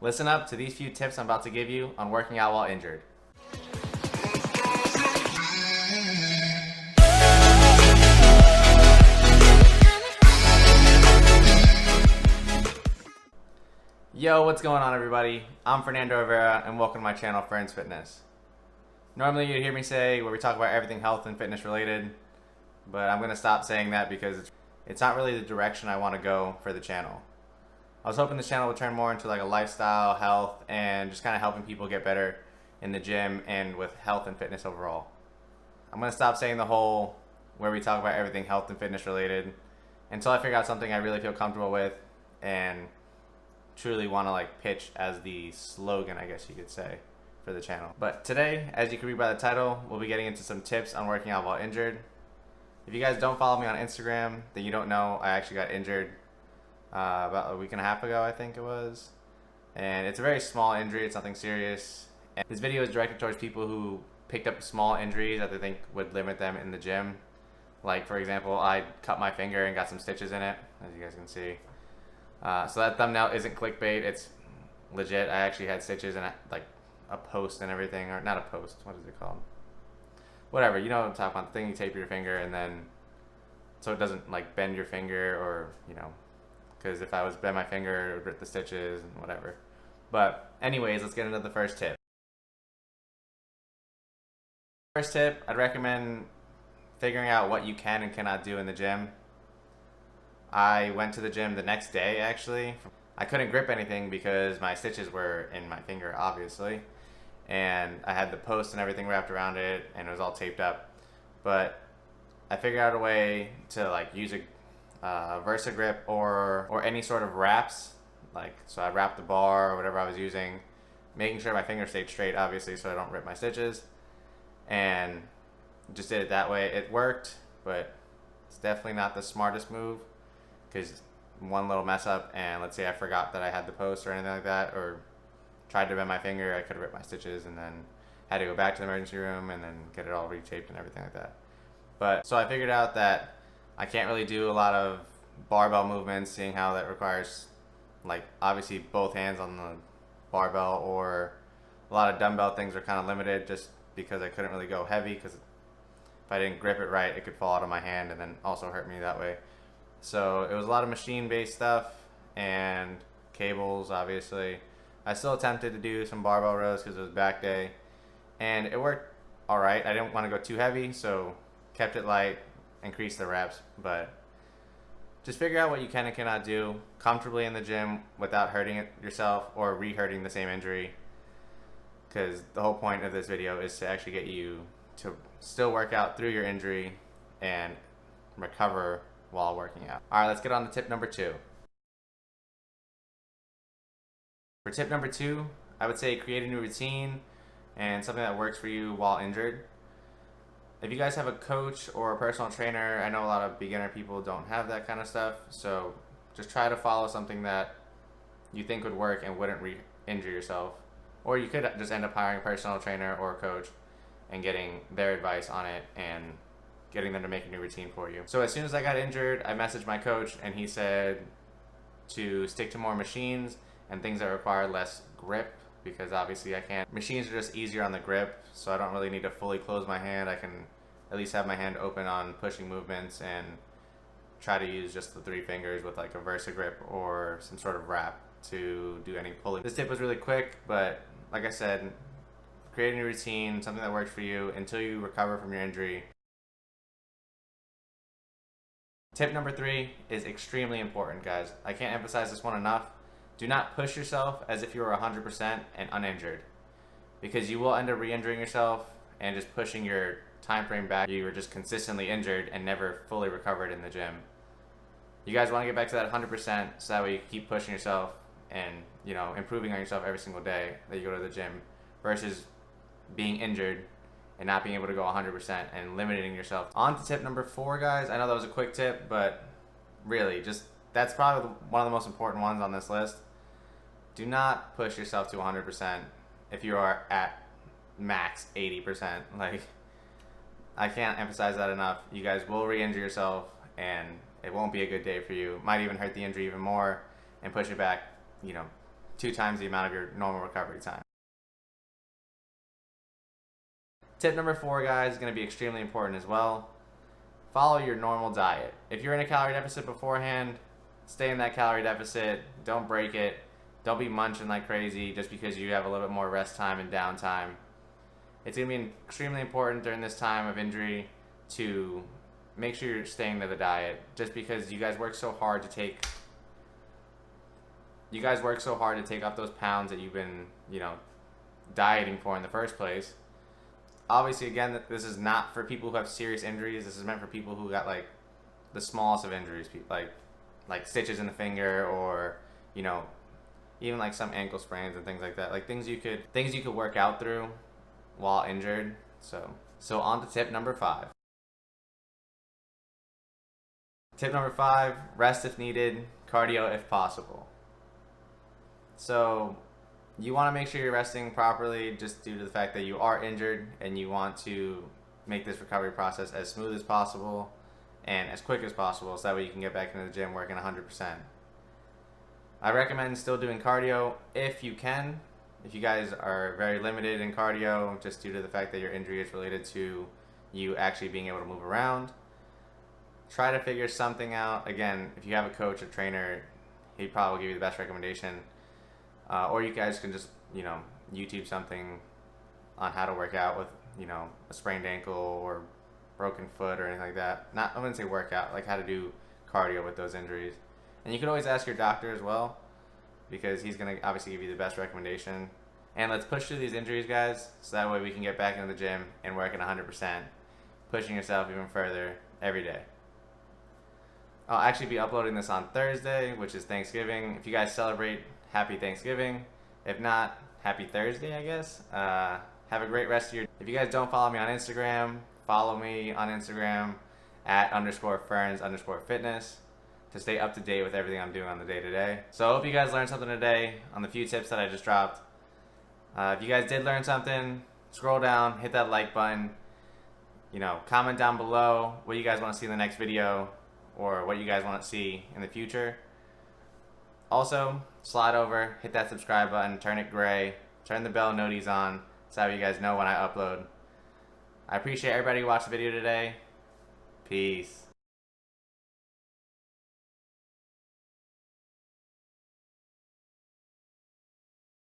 Listen up to these few tips I'm about to give you on working out while injured. Yo, what's going on everybody? I'm Fernando Rivera and welcome to my channel, FERN'S Fitness. Normally you'd hear me say where we talk about everything health and fitness related, but I'm going to stop saying that because it's not really the direction I want to go for the channel. I was hoping this channel would turn more into like a lifestyle, health, and just kind of helping people get better in the gym and with health and fitness overall. I'm going to stop saying the whole where we talk about everything health and fitness related until I figure out something I really feel comfortable with and truly want to like pitch as the slogan, I guess you could say, for the channel. But today, as you can read by the title, we'll be getting into some tips on working out while injured. If you guys don't follow me on Instagram, then you don't know I actually got injured about a week and a half ago, I think it was. And it's a very small injury, it's nothing serious. And this video is directed towards people who picked up small injuries that they think would limit them in the gym. Like, for example, I cut my finger and got some stitches in it, as you guys can see. So that thumbnail isn't clickbait, it's legit. I actually had stitches and like a post and everything, or not a post, what is it called? Whatever, you know what I'm talking about, the thing you tape your finger and then, so it doesn't like bend your finger or, you know, because if I was bend my finger, it would rip the stitches and whatever. But anyways, let's get into the first tip. First tip, I'd recommend figuring out what you can and cannot do in the gym. I went to the gym the next day actually. I couldn't grip anything because my stitches were in my finger, obviously. And I had the post and everything wrapped around it and it was all taped up. But I figured out a way to like use a Versa grip or any sort of wraps. Like, so I wrapped the bar or whatever I was using, making sure my finger stayed straight, obviously, so I don't rip my stitches. And just did it that way. It worked, but it's definitely not the smartest move because one little mess up and let's say I forgot that I had the post or anything like that, or tried to bend my finger, I could have ripped my stitches and then had to go back to the emergency room and then get it all retaped and everything like that. But so I figured out that I can't really do a lot of barbell movements, seeing how that requires like obviously both hands on the barbell, or a lot of dumbbell things are kind of limited just because I couldn't really go heavy because if I didn't grip it right it could fall out of my hand and then also hurt me that way. So it was a lot of machine based stuff and cables, obviously. I still attempted to do some barbell rows because it was back day and it worked alright. I didn't want to go too heavy, so kept it light, increased the reps, but just figure out what you can and cannot do comfortably in the gym without hurting it yourself or re-hurting the same injury, because the whole point of this video is to actually get you to still work out through your injury and recover while working out. Alright, let's get on to tip number 2. For tip number 2, I would say create a new routine and something that works for you while injured. If you guys have a coach or a personal trainer, I know a lot of beginner people don't have that kind of stuff, so just try to follow something that you think would work and wouldn't re-injure yourself. Or you could just end up hiring a personal trainer or a coach and getting their advice on it and getting them to make a new routine for you. So as soon as I got injured, I messaged my coach and he said to stick to more machines and things that require less grip, because obviously I can't. Machines are just easier on the grip, so I don't really need to fully close my hand. I can at least have my hand open on pushing movements and try to use just the 3 fingers with like a Versa grip or some sort of wrap to do any pulling. This tip was really quick, but like I said, create a new routine, something that works for you until you recover from your injury. Tip number 3 is extremely important, guys. I can't emphasize this one enough. Do not push yourself as if you were 100% and uninjured, because you will end up re-injuring yourself and just pushing your time frame back. You were just consistently injured and never fully recovered in the gym. You guys want to get back to that 100% so that way you keep pushing yourself and, you know, improving on yourself every single day that you go to the gym, versus being injured and not being able to go 100% and limiting yourself. On to tip number 4, guys. I know that was a quick tip, but really, just that's probably one of the most important ones on this list. Do not push yourself to 100% if you are at max 80%. Like, I can't emphasize that enough. You guys will re-injure yourself and it won't be a good day for you. Might even hurt the injury even more and push it back, you know, 2 times the amount of your normal recovery time. Tip number 4, guys, is going to be extremely important as well. Follow your normal diet. If you're in a calorie deficit beforehand, stay in that calorie deficit. Don't break it. Don't be munching like crazy just because you have a little bit more rest time and downtime. It's going to be extremely important during this time of injury to make sure you're staying to the diet, just because you guys work so hard to take off those pounds that you've been, dieting for in the first place. Obviously, again, this is not for people who have serious injuries. This is meant for people who got like the smallest of injuries, like stitches in the finger, or even like some ankle sprains and things like that. Like things you could work out through while injured. So on to tip number 5. Tip number 5: rest if needed, cardio if possible. So you want to make sure you're resting properly, just due to the fact that you are injured and you want to make this recovery process as smooth as possible and as quick as possible, so that way you can get back into the gym working 100%. I recommend still doing cardio if you can. If you guys are very limited in cardio, just due to the fact that your injury is related to you actually being able to move around, try to figure something out. Again, if you have a coach or trainer, he'd probably give you the best recommendation. Or you guys can just, YouTube something on how to work out with, a sprained ankle or broken foot or anything like that. I wouldn't say workout, like how to do cardio with those injuries. And you can always ask your doctor as well, because he's going to obviously give you the best recommendation. And let's push through these injuries, guys, so that way we can get back into the gym and work at 100%, pushing yourself even further every day. I'll actually be uploading this on Thursday, which is Thanksgiving. If you guys celebrate, happy Thanksgiving. If not, happy Thursday, I guess. Have a great rest of your... If you guys don't follow me on Instagram, follow me on Instagram at _FERN'S_fitness to stay up to date with everything I'm doing on the day-to-day. So I hope you guys learned something today on the few tips that I just dropped. If you guys did learn something, scroll down, hit that like button. Comment down below what you guys want to see in the next video, or what you guys want to see in the future. Also, slide over, hit that subscribe button, turn it gray, turn the bell noties on, so that you guys know when I upload. I appreciate everybody who watched the video today. Peace.